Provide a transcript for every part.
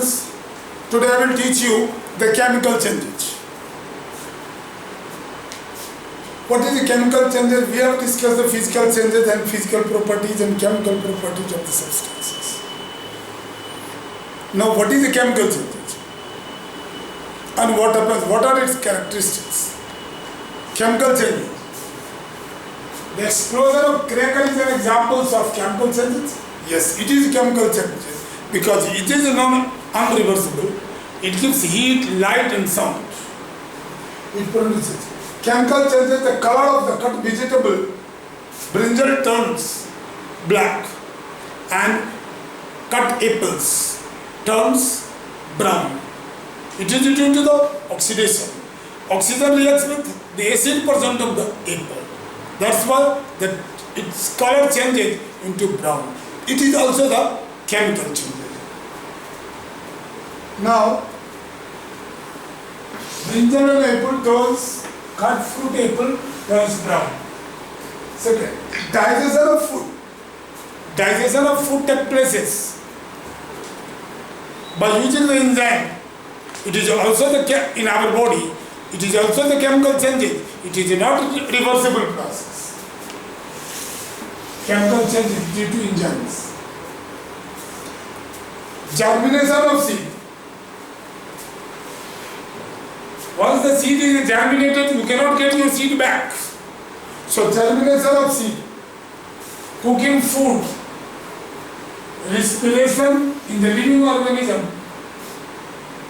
students, today I will teach you the chemical changes. What is the chemical changes? We have discussed the physical changes and physical properties and chemical properties of the substances. Now what is the chemical changes? And what happens? What are its characteristics? Chemical changes. The explosion of cracker is an example of chemical changes. Yes, it is chemical changes because it is unreversible. It gives heat, light and sound. It produces. Chemical changes the color of the cut vegetable. Brinjal turns black and cut apples turns brown. It is due to the oxidation. Oxygen reacts with the acid percent of the apple. That's why its color changes into brown. It is also the chemical changes. Now, brinjal and apple turns, cut fruit apple turns brown. Second, digestion of food. Digestion of food takes place by using the enzyme. It is also in our body. It is also the chemical changes. It is not a reversible process. Chemical changes due to enzymes. Germination of seed. Once the seed is germinated, you cannot get your seed back. So germination of seed, cooking food, respiration in the living organism,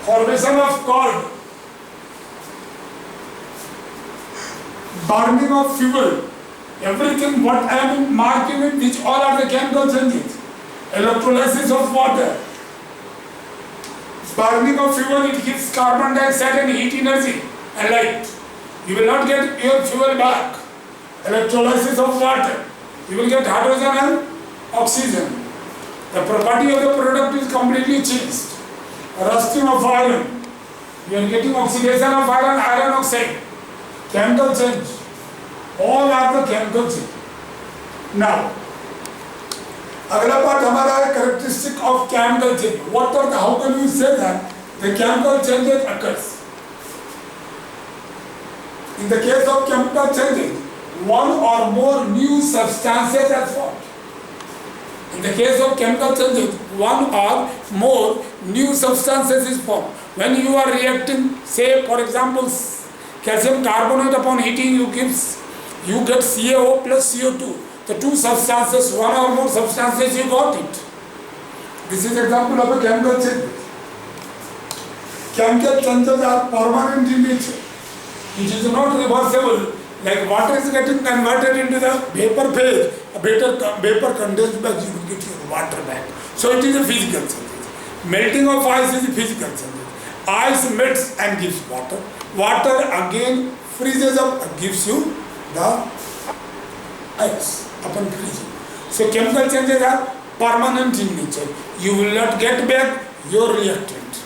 formation of cord, burning of fuel, everything what I am marking with, which all are the chemical changes. Electrolysis of water, burning of fuel, it gives carbon dioxide and heat energy and light. You will not get your fuel back. Electrolysis of water, you will get hydrogen and oxygen. The property of the product is completely changed. Rusting of iron, you are getting oxidation of iron, iron oxide. Chemical change. All are the chemical change. Now, अगला part हमारा है characteristic of chemical change. What are the, how can you say that the chemical changes occurs? In the case of chemical changes, one or more new substances are formed. In the case of chemical changes, one or more new substances is formed. When you are reacting, say for example, calcium carbonate upon heating, you get CaO plus CO2. The two substances, one or more substances, you got it. This is example of a chemical change. Chemical changes are permanent in nature. It is not reversible. Like water is getting converted into the vapor phase, a vapor condensed back, you will get your water back. So it is a physical change. Melting of ice is a physical change. Ice melts and gives water. Water again freezes up and gives you the ice upon freezing. So chemical changes are permanent in nature. You will not get back your reactant.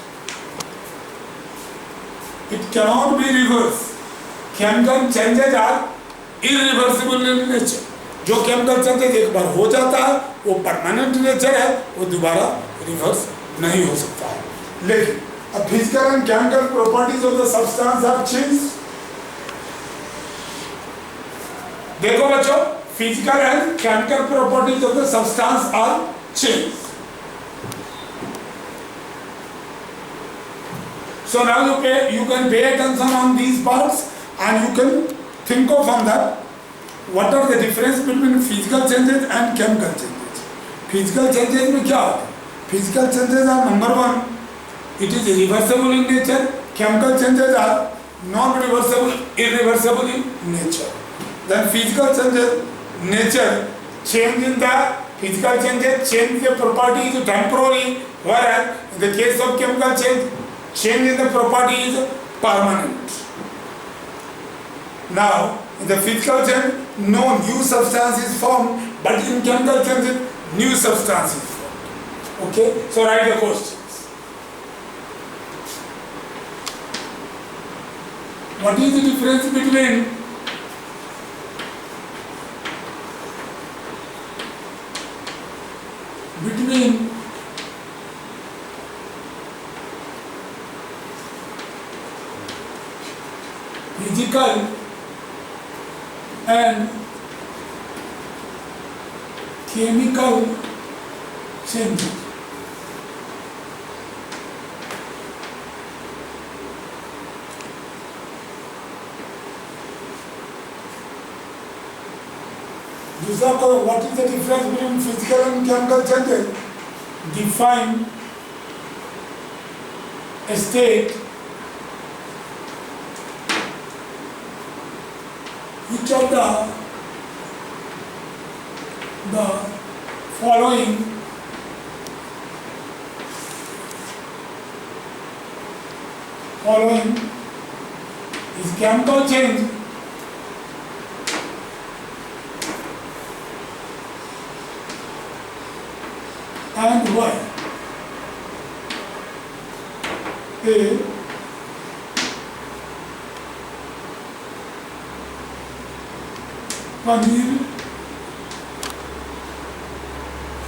It cannot be reversed. Chemical changes are irreversible in nature. जो chemical changes एक बार हो जाता है वो permanent nature है, वो दोबारा reverse नहीं हो सकता है. लेकिन अब physical and chemical properties of the substance have changed. देखो बच्चों, physical and chemical properties of the substance are changed. So now you can pay attention on these parts and you can think of on that what are the difference between physical changes and chemical changes. Physical changes में क्या होता है? Physical changes are number one, it is reversible in nature. Chemical changes are non-reversible, irreversible in nature. Then physical changes, nature, change in the physical changes, change the property is temporary, whereas in the case of chemical change in the property is permanent. Now, in the physical change, no new substance is formed, but in chemical change, new substance is formed. Okay? So write the questions. What is the difference between physical and chemical changes. दूसरा को what is the difference between physical and chemical changes? Define a state which of the following is chemical change and why? A, paneer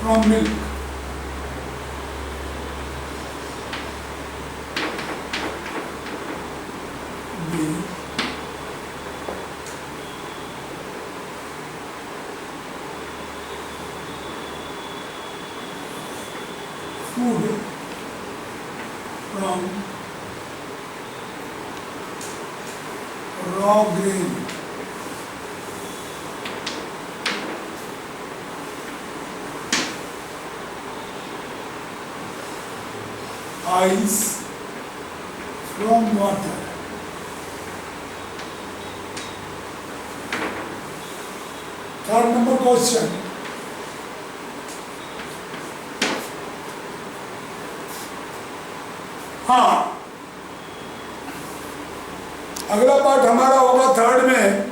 from milk. B, food from raw grain. Ice from water. Third number question. हाँ, अगला part हमारा होगा third में.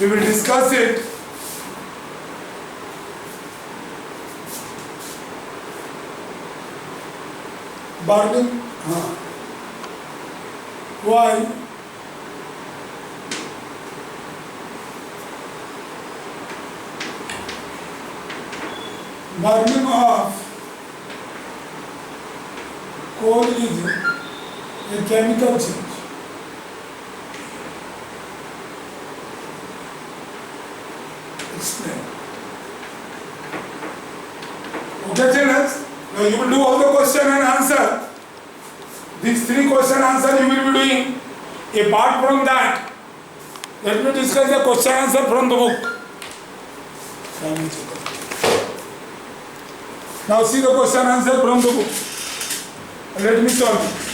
We will discuss it. Burning, why? Burning of coal is a chemical change. Explain. Okay, children? Now you will do all the question and answer. These three question answer you will be doing. Apart from that, let me discuss the question answer from the book. Now see the question answer from the book. Let me solve it.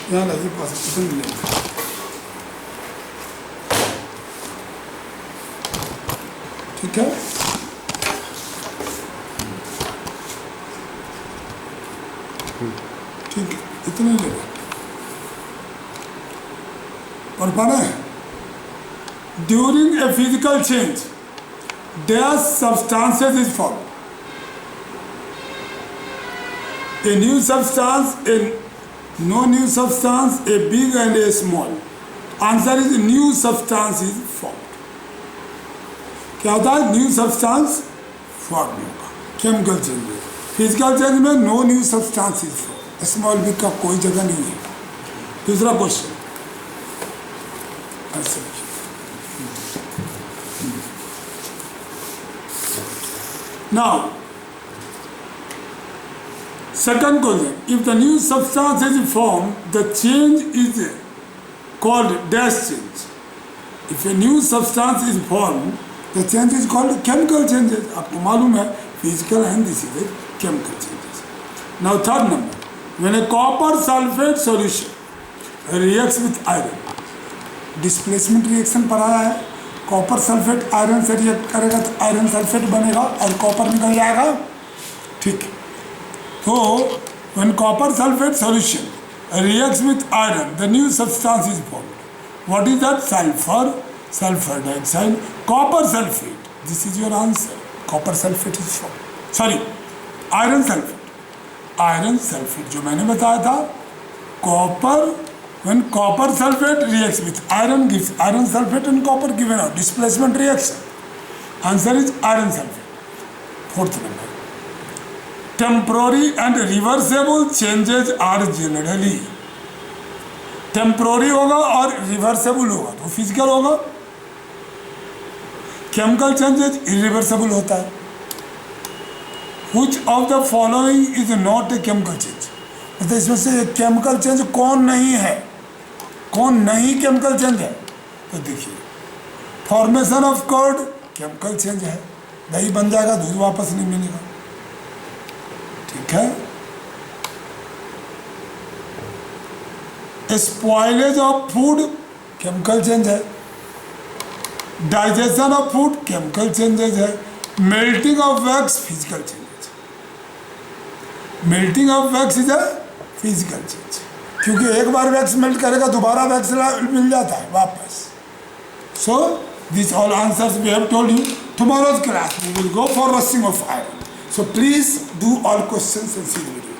यहाँ लगी पास कितने मिलेगा? ठीक है? ठीक है, इतने लेगा। और पाना है? During a physical change, dash substances is formed. A new substance, no new substance, a big and a small. Answer is new substance is formed. क्या होता है? न्यू सब्सटेंस फॉर्म होगा. केमिकल चेंज में, फिजिकल चेंज में no new substance is form. Small big का कोई जगह नहीं है. दूसरा question now second question, if the new substance is formed, the change is called dash change. If a new substance is formed, the change is called chemical changes. आपको मालूम है, physical and this is a chemical changes. Now third number, when a copper sulfate solution reacts with iron, displacement reaction पढ़ाया है. Copper sulphate iron से react करेगा तो iron sulphate बनेगा और कॉपर निकल जाएगा. ठीक है. So, when copper sulfate solution reacts with iron, the new substance is formed. What is that? Sulfur, sulfur dioxide, copper sulfate. This is your answer. Copper sulfate is formed. Sorry iron sulphate, iron sulphate जो मैंने बताया था, copper, when copper sulphate reacts with iron gives iron sulphate and copper given out displacement reaction. Answer is iron sulphate. Fourth number, temporary and reversible changes are generally, temporary होगा और reversible होगा तो physical होगा, chemical changes irreversible होता है। Which of the following is not a chemical change? मतलब इसमें से केमिकल चेंज कौन नहीं है, कौन नहीं केमिकल चेंज है? तो देखिए, formation of curd chemical change है, दही बन जाएगा, दूध वापस नहीं मिलेगा, ठीक है। Spoilage of food chemical change है, digestion of food chemical changes है, melting of wax physical changes, melting of wax is a physical change, क्योंकि एक बार वैक्स मेल्ट करेगा दोबारा वैक्स मिल जाता है वापस। So this all answers we have told you. Tomorrow's class we will go for rusting of iron, so please do all questions and see the video.